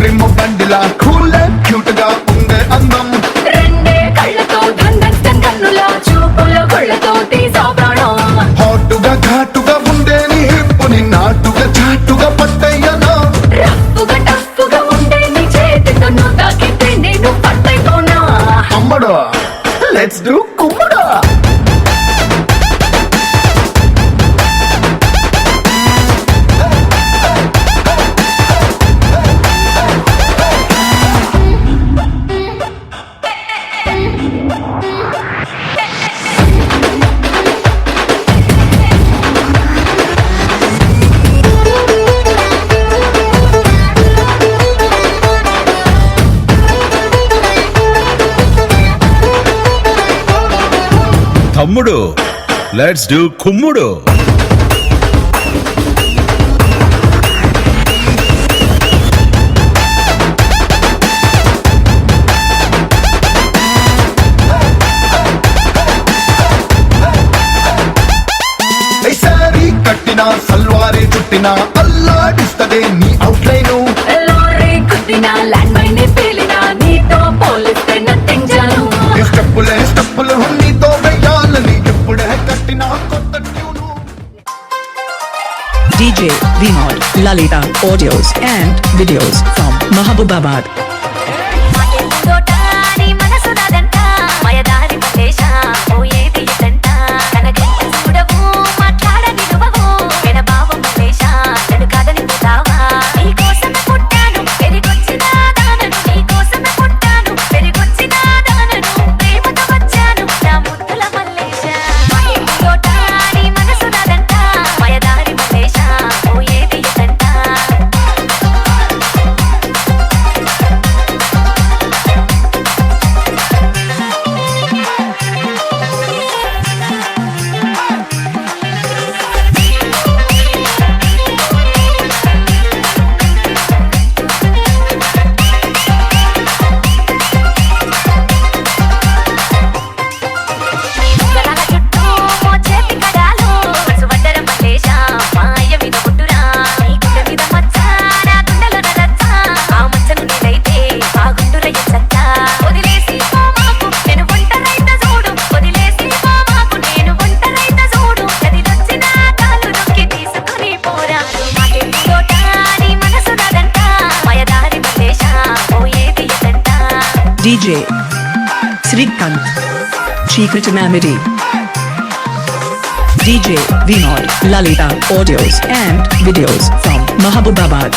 క్రీమ్ బండిలా కూల్ క్యూట్ గా ఉండే అందం రెండే కళ్ళతో ధన్ కన్నుల చూపుల కొళ్ళతో తీసా ప్రాణం హాటుగా ఘాటుగా ఉండే నీ హిప్పుని నాటుగా చాటుగా పట్టయ్యనా రఫ్ఫుగా టఫ్ఫుగా ఉండే నీ చేతితో నువ్వు తాకితే నేను పట్టైపోనా అమ్మడా లెట్స్ డూ కుమ్మడా తమ్ముడు లెట్స్ డూ కుమ్ముడు సారీ కట్టినా సల్వారీ చుట్టినా అల్లాడిస్తదే నీ అవుట్లైను లారీ కుట్టినా ల్యాండ్ మైన్ పేలినా నీతో పోలిస్తే నథింగ్ జాను స్టెప్పులు నీతో వెయ్యాలని ఎప్పుడే కట్టినా కొత్త tune DJ Vinod Lalita audios and videos from Mahabubabad. DJ Srikant Chikritamamidi. DJ Vinod Lalita audios and videos from Mahabubabad.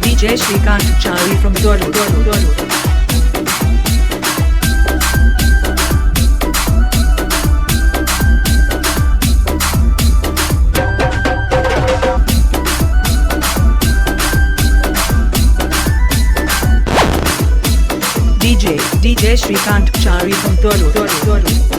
DJ Srikant Chari from Dodu. DJ Srikant Chari from Dodu.